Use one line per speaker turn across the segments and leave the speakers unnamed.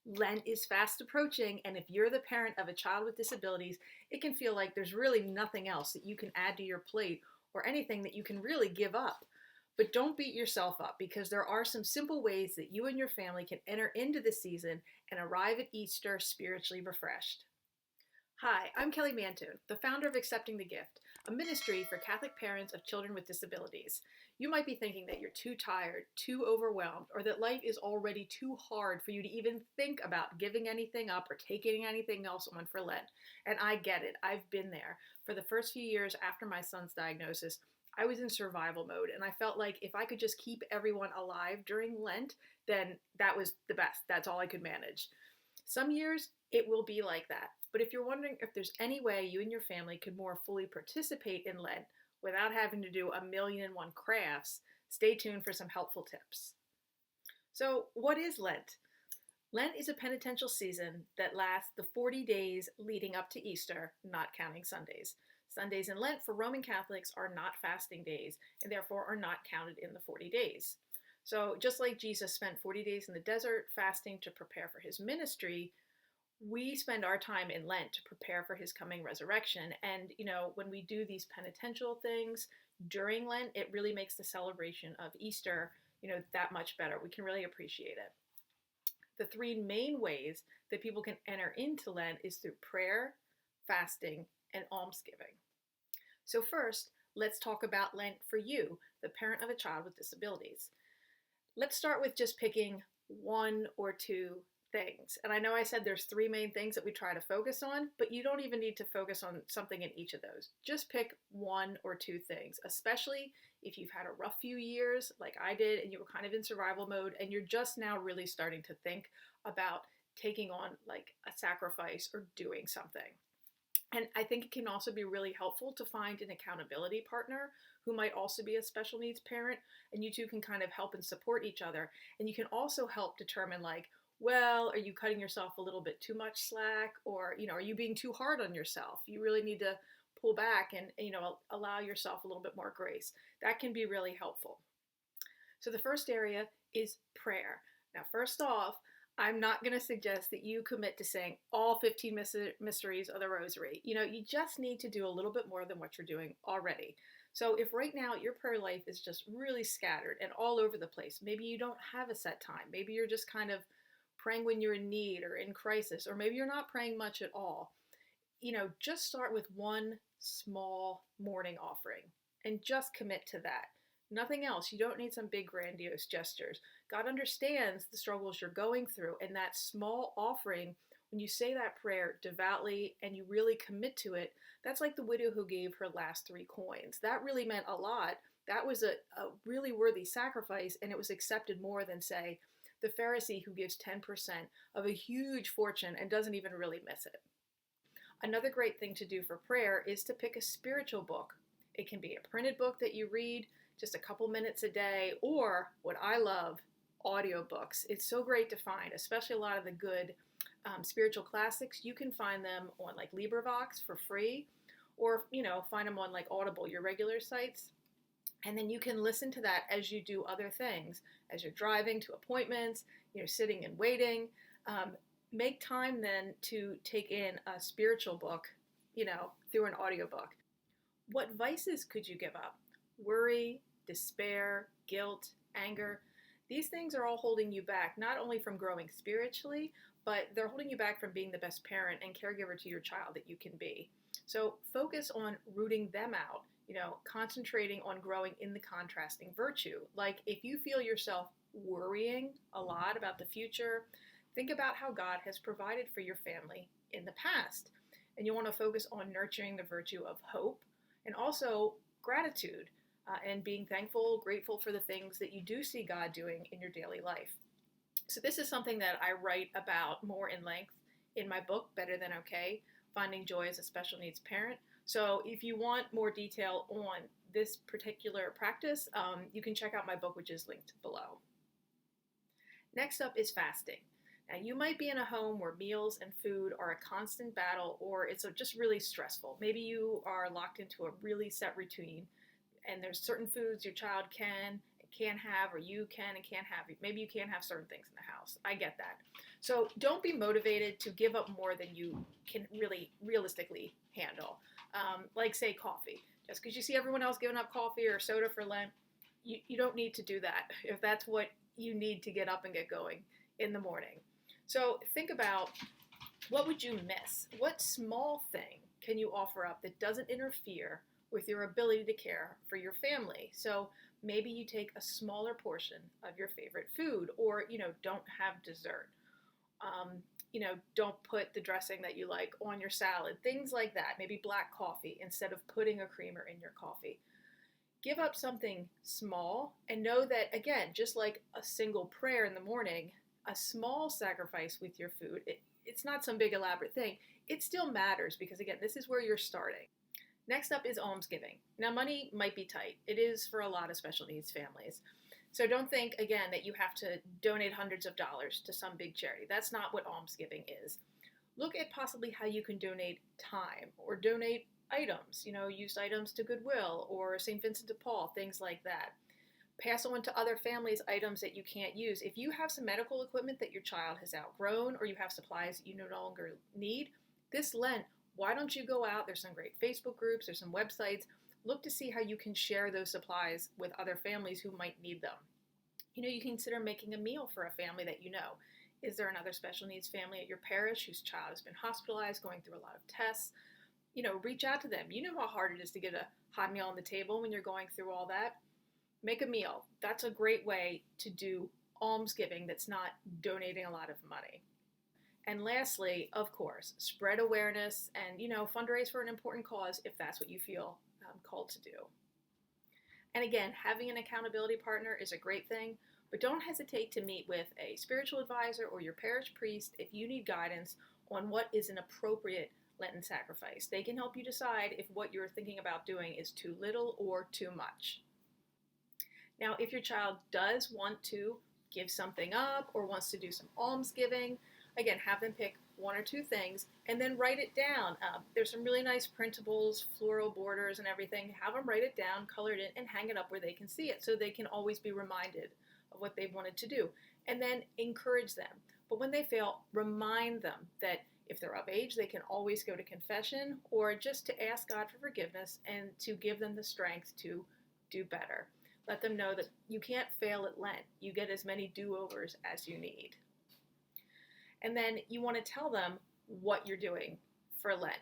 Lent is fast approaching, and if you're the parent of a child with disabilities, it can feel like there's really nothing else that you can add to your plate or anything that you can really give up. But don't beat yourself up because there are some simple ways that you and your family can enter into the season and arrive at Easter spiritually refreshed. Hi, I'm Kelly Mantoon, the founder of Accepting the Gift, a ministry for Catholic parents of children with disabilities. You might be thinking that you're too tired, too overwhelmed, or that life is already too hard for you to even think about giving anything up or taking anything else on for Lent. And I get it, I've been there. For the first few years after my son's diagnosis, I was in survival mode, and I felt like if I could just keep everyone alive during Lent, then that was the best. That's all I could manage. Some years it will be like that. But if you're wondering if there's any way you and your family could more fully participate in Lent without having to do a million and one crafts, stay tuned for some helpful tips. So, what is Lent? Lent is a penitential season that lasts the 40 days leading up to Easter, not counting Sundays. Sundays in Lent for Roman Catholics are not fasting days and therefore are not counted in the 40 days. So, just like Jesus spent 40 days in the desert fasting to prepare for his ministry, we spend our time in Lent to prepare for his coming resurrection. And, when we do these penitential things during Lent, it really makes the celebration of Easter, that much better. We can really appreciate it. The three main ways that people can enter into Lent is through prayer, fasting, and almsgiving. So first, let's talk about Lent for you, the parent of a child with disabilities. Let's start with just picking one or two things. And I know I said there's three main things that we try to focus on, but you don't even need to focus on something in each of those. Just pick one or two things, especially if you've had a rough few years like I did and you were kind of in survival mode and you're just now really starting to think about taking on like a sacrifice or doing something. And I think it can also be really helpful to find an accountability partner who might also be a special needs parent, and you two can kind of help and support each other. And you can also help determine well, are you cutting yourself a little bit too much slack, or are you being too hard on yourself? You really need to pull back and allow yourself a little bit more grace. That can be really helpful. So the first area is prayer. Now, first off, I'm not going to suggest that you commit to saying all 15 mysteries of the rosary. You just need to do a little bit more than what you're doing already. So if right now your prayer life is just really scattered and all over the place, maybe you don't have a set time. Maybe you're just kind of praying when you're in need or in crisis, or maybe you're not praying much at all. Just start with one small morning offering and just commit to that. Nothing else. You don't need some big grandiose gestures. God understands the struggles you're going through, and that small offering, when you say that prayer devoutly and you really commit to it, that's like the widow who gave her last 3 coins. That really meant a lot. That was a really worthy sacrifice, and it was accepted more than, say, the Pharisee who gives 10% of a huge fortune and doesn't even really miss it. Another great thing to do for prayer is to pick a spiritual book. It can be a printed book that you read just a couple minutes a day, or what I love, audiobooks. It's so great to find, especially a lot of the good spiritual classics. You can find them on like LibriVox for free, or find them on like Audible, your regular sites. And then you can listen to that as you do other things, as you're driving to appointments, sitting and waiting. Make time then to take in a spiritual book, through an audiobook. What vices could you give up? Worry, despair, guilt, anger. These things are all holding you back, not only from growing spiritually, but they're holding you back from being the best parent and caregiver to your child that you can be. So focus on rooting them out. Concentrating on growing in the contrasting virtue. Like if you feel yourself worrying a lot about the future, think about how God has provided for your family in the past. And you want to focus on nurturing the virtue of hope and also gratitude and being thankful, grateful for the things that you do see God doing in your daily life. So this is something that I write about more in length in my book, Better Than Okay, Finding Joy as a Special Needs Parent. So if you want more detail on this particular practice, you can check out my book, which is linked below. Next up is fasting. Now, you might be in a home where meals and food are a constant battle, or it's just really stressful. Maybe you are locked into a really set routine, and there's certain foods your child can and can't have, or you can and can't have. Maybe you can't have certain things in the house. I get that. So don't be motivated to give up more than you can really realistically handle. Like, say, coffee. Just because you see everyone else giving up coffee or soda for Lent, you don't need to do that if that's what you need to get up and get going in the morning. So think about, what would you miss? What small thing can you offer up that doesn't interfere with your ability to care for your family? So maybe you take a smaller portion of your favorite food, or, don't have dessert. Don't put the dressing that you like on your salad, things like that. Maybe black coffee instead of putting a creamer in your coffee. Give up something small and know that, again, just like a single prayer in the morning, a small sacrifice with your food, it's not some big elaborate thing. It still matters because, again, this is where you're starting. Next up is almsgiving. Now, money might be tight. It is for a lot of special needs families. So don't think, again, that you have to donate hundreds of dollars to some big charity. That's not what almsgiving is. Look at possibly how you can donate time or donate items, used items to Goodwill or St. Vincent de Paul, things like that. Pass on to other families items that you can't use. If you have some medical equipment that your child has outgrown, or you have supplies that you no longer need, this Lent, why don't you go out? There's some great Facebook groups, there's some websites. Look to see how you can share those supplies with other families who might need them. You consider making a meal for a family that you know. Is there another special needs family at your parish whose child has been hospitalized, going through a lot of tests? Reach out to them. You know how hard it is to get a hot meal on the table when you're going through all that. Make a meal. That's a great way to do almsgiving that's not donating a lot of money. And lastly, of course, spread awareness and, fundraise for an important cause if that's what you feel called to do. And again, having an accountability partner is a great thing, but don't hesitate to meet with a spiritual advisor or your parish priest if you need guidance on what is an appropriate Lenten sacrifice. They can help you decide if what you're thinking about doing is too little or too much. Now, if your child does want to give something up or wants to do some almsgiving, again, have them pick one or two things and then write it down. There's some really nice printables, floral borders and everything. Have them write it down, color it in, and hang it up where they can see it so they can always be reminded of what they've wanted to do. And then encourage them. But when they fail, remind them that if they're of age, they can always go to confession or just to ask God for forgiveness and to give them the strength to do better. Let them know that you can't fail at Lent. You get as many do-overs as you need. And then you want to tell them what you're doing for Lent.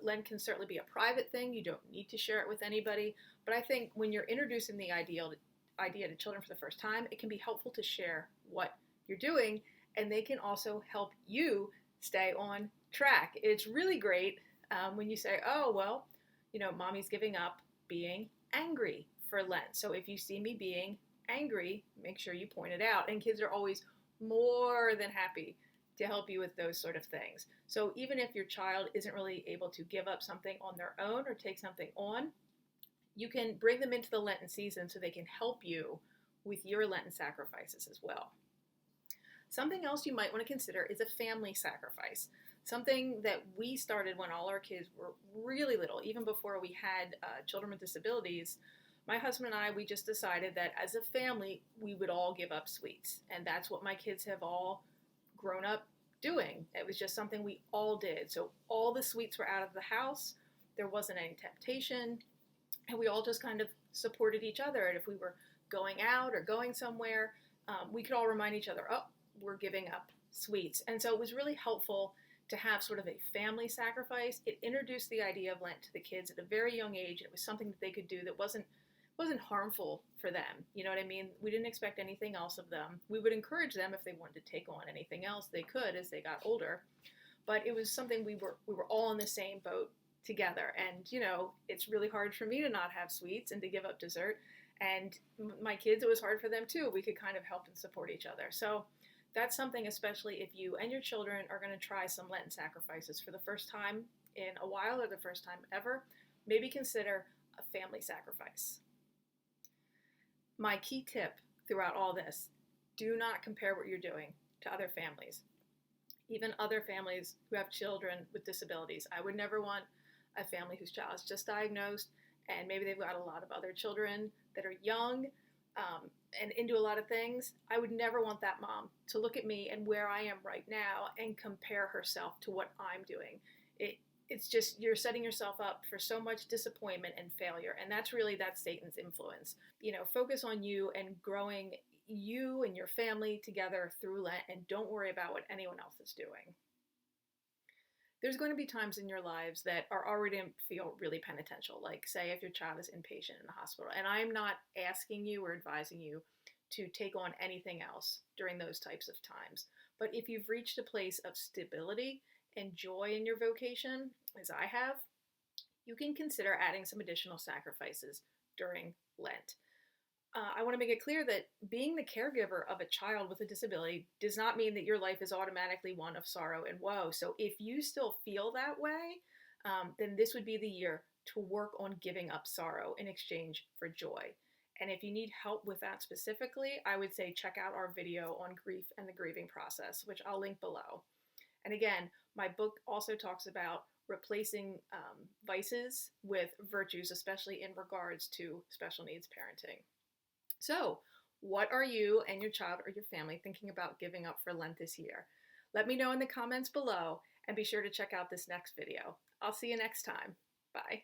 Lent can certainly be a private thing. You don't need to share it with anybody. But I think when you're introducing the idea to children for the first time, it can be helpful to share what you're doing, and they can also help you stay on track. It's really great when you say, oh, well, mommy's giving up being angry for Lent. So if you see me being angry, make sure you point it out. And kids are always more than happy to help you with those sort of things. So even if your child isn't really able to give up something on their own or take something on, you can bring them into the Lenten season so they can help you with your Lenten sacrifices as well. Something else you might want to consider is a family sacrifice. Something that we started when all our kids were really little, even before we had children with disabilities. My husband and I, we just decided that as a family, we would all give up sweets. And that's what my kids have all grown up doing. It was just something we all did. So all the sweets were out of the house. There wasn't any temptation. And we all just kind of supported each other. And if we were going out or going somewhere, we could all remind each other, oh, we're giving up sweets. And so it was really helpful to have sort of a family sacrifice. It introduced the idea of Lent to the kids at a very young age. It was something that they could do that wasn't harmful for them. You know what I mean? We didn't expect anything else of them. We would encourage them if they wanted to take on anything else they could as they got older. But it was something we were all in the same boat together. And, it's really hard for me to not have sweets and to give up dessert. And my kids, it was hard for them too. We could kind of help and support each other. So that's something, especially if you and your children are going to try some Lenten sacrifices for the first time in a while or the first time ever, maybe consider a family sacrifice. My key tip throughout all this, do not compare what you're doing to other families, even other families who have children with disabilities. I would never want a family whose child is just diagnosed and maybe they've got a lot of other children that are young. and into a lot of things, I would never want that mom to look at me and where I am right now and compare herself to what I'm doing. It, it's just, you're setting yourself up for so much disappointment and failure. And that's Satan's influence. Focus on you and growing you and your family together through Lent, and don't worry about what anyone else is doing. There's going to be times in your lives that are already going to feel really penitential, like say if your child is inpatient in the hospital. And I'm not asking you or advising you to take on anything else during those types of times. But if you've reached a place of stability and joy in your vocation, as I have, you can consider adding some additional sacrifices during Lent. I want to make it clear that being the caregiver of a child with a disability does not mean that your life is automatically one of sorrow and woe. So if you still feel that way, then this would be the year to work on giving up sorrow in exchange for joy. And if you need help with that specifically, I would say check out our video on grief and the grieving process, which I'll link below. And again, my book also talks about replacing vices with virtues, especially in regards to special needs parenting. So, what are you and your child or your family thinking about giving up for Lent this year? Let me know in the comments below, and be sure to check out this next video. I'll see you next time. Bye.